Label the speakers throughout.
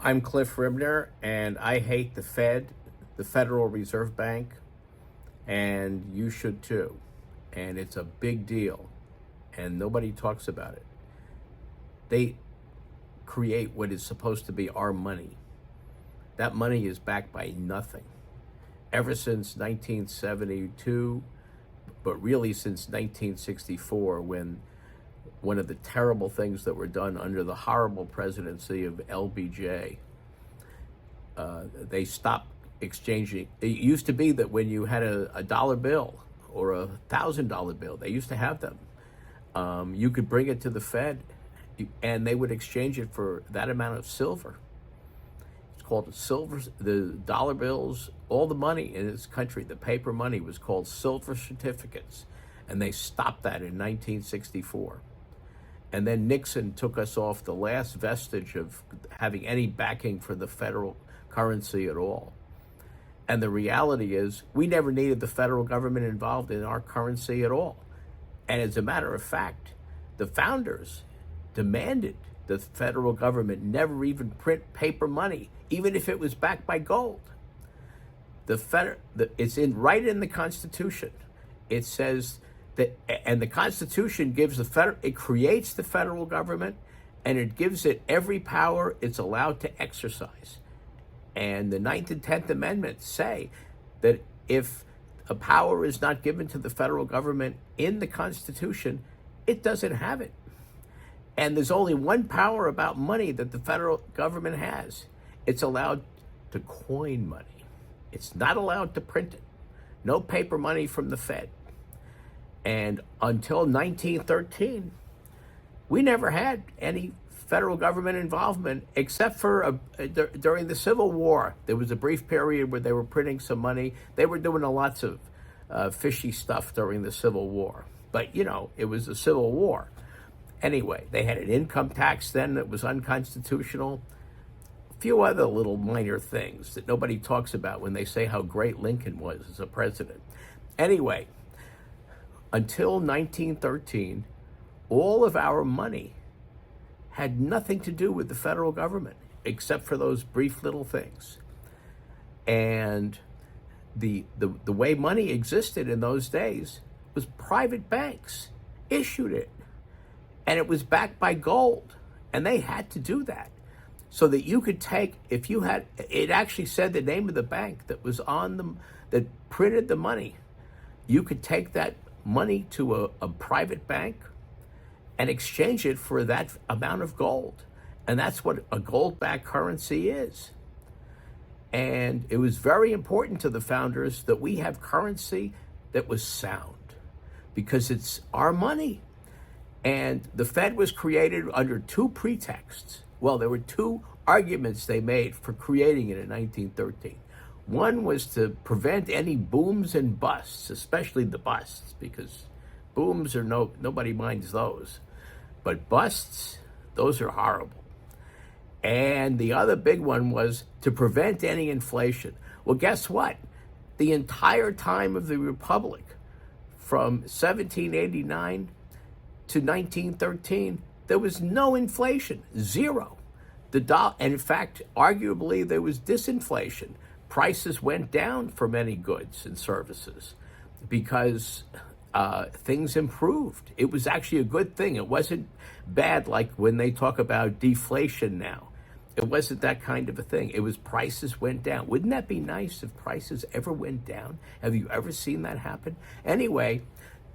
Speaker 1: I'm Cliff Ribner, and I hate the Fed, the Federal Reserve Bank, and you should too. And it's a big deal, and nobody talks about it. They create what is supposed to be our money. That money is backed by nothing. Ever since 1972, but really since 1964, when one of the terrible things that were done under the horrible presidency of LBJ, they stopped exchanging. It used to be that when you had a dollar bill or $1,000 bill, they used to have them. You could bring it to the Fed, and they would exchange it for that amount of silver. It's called silver. The dollar bills, all the money in this country, the paper money, was called silver certificates, and they stopped that in 1964. And then Nixon took us off the last vestige of having any backing for the federal currency at all. And the reality is, we never needed the federal government involved in our currency at all. And as a matter of fact, the founders demanded the federal government never even print paper money, even if it was backed by gold. It's right in the Constitution. It says that, and the Constitution gives it creates the federal government, and it gives it every power it's allowed to exercise. And the 9th and 10th Amendments say that if a power is not given to the federal government in the Constitution, it doesn't have it. And there's only one power about money that the federal government has. It's allowed to coin money. It's not allowed to print it. No paper money from the Fed. And until 1913, we never had any federal government involvement, except for during the Civil War. There was a brief period where they were printing some money. They were doing lots of fishy stuff during the Civil War. But, it was a Civil War. Anyway, they had an income tax then that was unconstitutional. A few other little minor things that nobody talks about when they say how great Lincoln was as a president. Anyway, until 1913, all of our money had nothing to do with the federal government, except for those brief little things. And the way money existed in those days was private banks issued it. And it was backed by gold. And they had to do that so that you could take, it actually said the name of the bank that was on them, that printed the money. You could take that money to a private bank and exchange it for that amount of gold. And that's what a gold-backed currency is. And it was very important to the founders that we have currency that was sound, because it's our money. And the Fed was created under two pretexts. Well, there were two arguments they made for creating it in 1913. One was to prevent any booms and busts, especially the busts, because booms are nobody minds those. But busts, those are horrible. And the other big one was to prevent any inflation. Well, guess what? The entire time of the Republic, from 1789 to 1913, there was no inflation, zero. And in fact, arguably, there was disinflation. Prices went down for many goods and services because things improved. It was actually a good thing. It wasn't bad like when they talk about deflation now. It wasn't that kind of a thing. It was prices went down. Wouldn't that be nice if prices ever went down? Have you ever seen that happen? Anyway,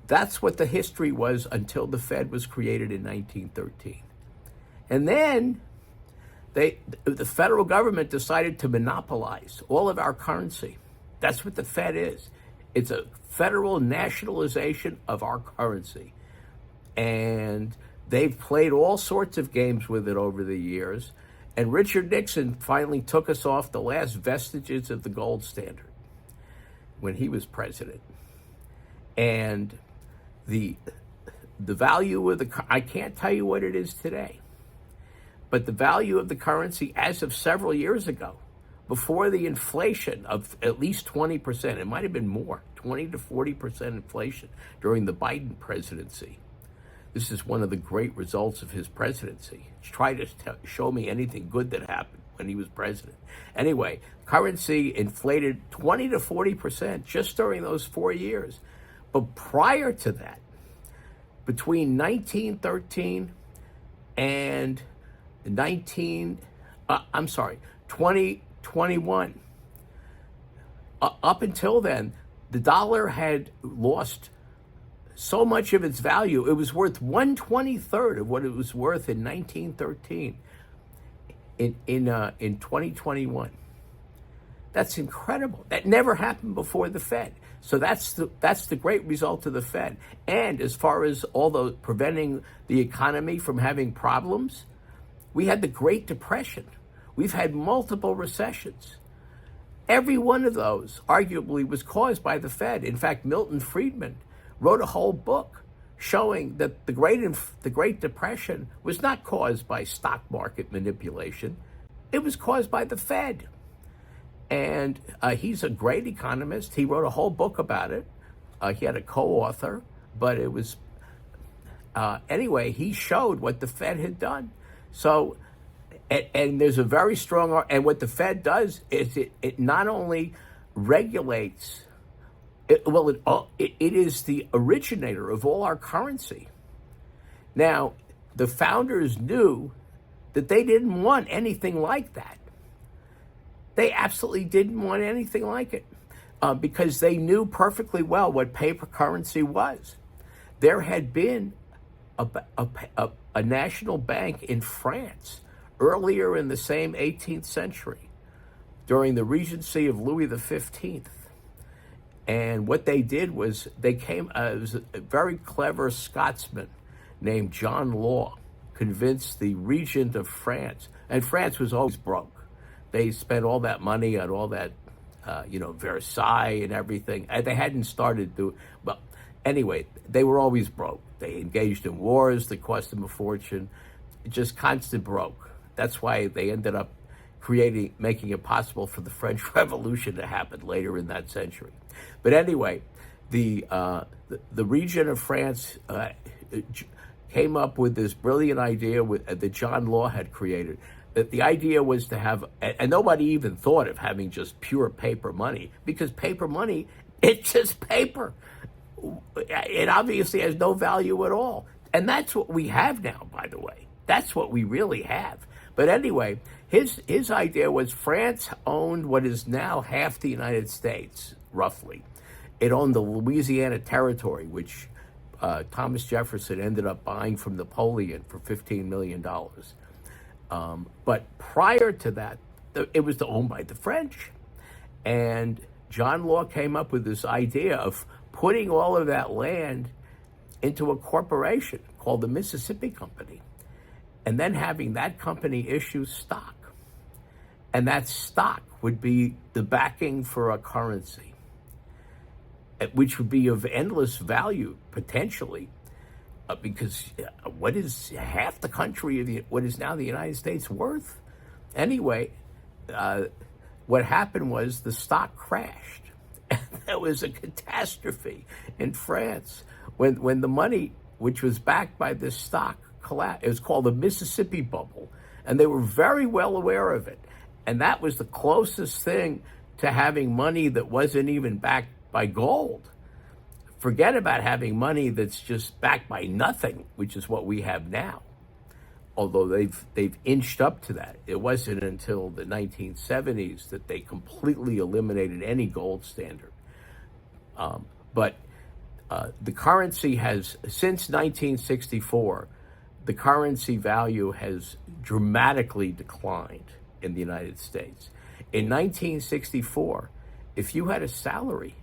Speaker 1: that's what the history was until the Fed was created in 1913. And then the federal government decided to monopolize all of our currency. That's what the Fed is. It's a federal nationalization of our currency. And they've played all sorts of games with it over the years. And Richard Nixon finally took us off the last vestiges of the gold standard when he was president. And the value of I can't tell you what it is today, but the value of the currency as of several years ago, before the inflation of at least 20%, it might have been more, 20 to 40% inflation during the Biden presidency. This is one of the great results of his presidency. Try to show me anything good that happened. when he was president. Anyway, currency inflated 20 to 40% just during those 4 years. But prior to that, between 1913 and 2021, up until then, the dollar had lost so much of its value. It was worth 1/23 of what it was worth in 1913 in 2021. That's incredible. That never happened before the Fed. So that's the great result of the Fed. And as far as all the preventing the economy from having problems, we had the Great Depression. We've had multiple recessions. Every one of those arguably was caused by the Fed. In fact, Milton Friedman wrote a whole book showing that the Great Depression was not caused by stock market manipulation. It was caused by the Fed. And he's a great economist. He wrote a whole book about it. He had a co-author, but it was, anyway, he showed what the Fed had done. So, and there's a very strong, and what the Fed does is it not only regulates, it is the originator of all our currency. Now, the founders knew that they didn't want anything like that. They absolutely didn't want anything like it because they knew perfectly well what paper currency was. There had been a national bank in France earlier in the same 18th century during the regency of Louis XV. And what they did was was a very clever Scotsman named John Law convinced the regent of France, and France was always broke. They spent all that money on all that, Versailles and everything. And they hadn't started to, well, anyway, they were always broke. They engaged in wars that cost them a fortune, just constant broke. That's why they ended up making it possible for the French Revolution to happen later in that century. But anyway, the regent of France came up with this brilliant idea that John Law had created. That the idea was to have, and nobody even thought of having just pure paper money, because paper money, it's just paper. It obviously has no value at all. And that's what we have now, by the way. That's what we really have. But anyway, his idea was France owned what is now half the United States, roughly. It owned the Louisiana Territory, which Thomas Jefferson ended up buying from Napoleon for $15 million. But prior to that, it was owned by the French. And John Law came up with this idea of putting all of that land into a corporation called the Mississippi Company, and then having that company issue stock. And that stock would be the backing for a currency, which would be of endless value, potentially, because what is half the country of what is now the United States worth? Anyway, what happened was the stock crashed. There was a catastrophe in France when the money, which was backed by this stock, collapsed. It was called the Mississippi Bubble, and they were very well aware of it. And that was the closest thing to having money that wasn't even backed by gold. Forget about having money that's just backed by nothing, which is what we have now. Although they've inched up to that. It wasn't until the 1970s that they completely eliminated any gold standard. But the currency has, since 1964, the currency value has dramatically declined in the United States. In 1964, if you had a salary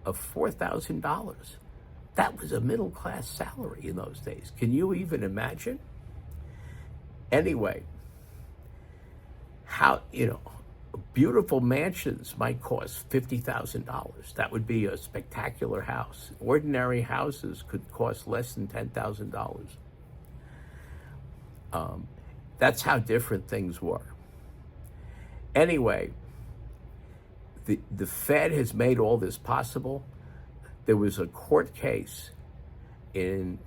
Speaker 1: of $4,000, that was a middle-class salary in those days. Can you even imagine? Anyway, beautiful mansions might cost $50,000. That would be a spectacular house. Ordinary houses could cost less than $10,000. That's how different things were. Anyway, the Fed has made all this possible. There was a court case in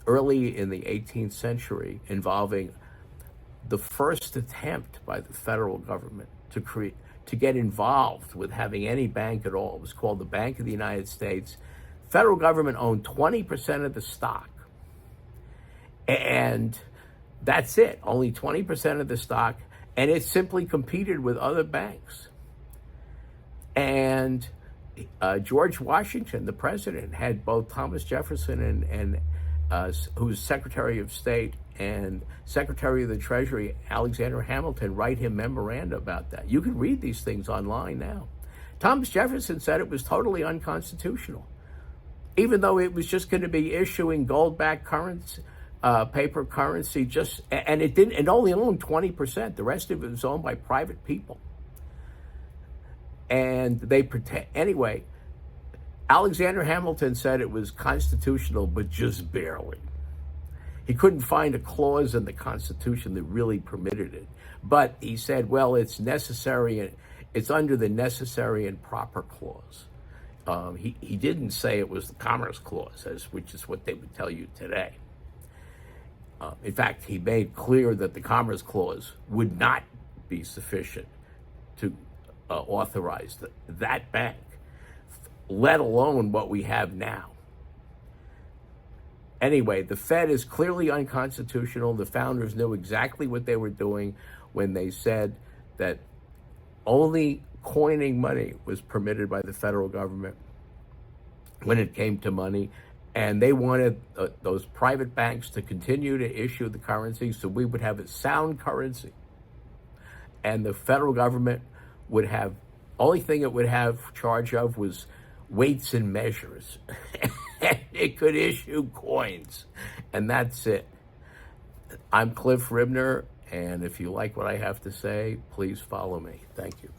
Speaker 1: early in the 18th century involving the first attempt by the federal government to get involved with having any bank at all. It was called the Bank of the United States. Federal government owned 20% of the stock. And that's it, only 20% of the stock. And it simply competed with other banks. And George Washington, the president, had both Thomas Jefferson and who's Secretary of State, and Secretary of the Treasury, Alexander Hamilton, write him memoranda about that. You can read these things online now. Thomas Jefferson said it was totally unconstitutional, even though it was just going to be issuing gold-backed currency, paper currency, and it only owned 20%. The rest of it was owned by private people. And anyway, Alexander Hamilton said it was constitutional, but just barely. He couldn't find a clause in the Constitution that really permitted it. But he said, well, it's necessary, it's under the necessary and proper clause. He didn't say it was the Commerce Clause, which is what they would tell you today. In fact, he made clear that the Commerce Clause would not be sufficient to authorize that bank, let alone what we have now. Anyway, the Fed is clearly unconstitutional. The founders knew exactly what they were doing when they said that only coining money was permitted by the federal government when it came to money. And they wanted those private banks to continue to issue the currency so we would have a sound currency. And the federal government would have, only thing it would have charge of was weights and measures. And it could issue coins. And that's it. I'm Cliff Ribner, and if you like what I have to say, please follow me. Thank you.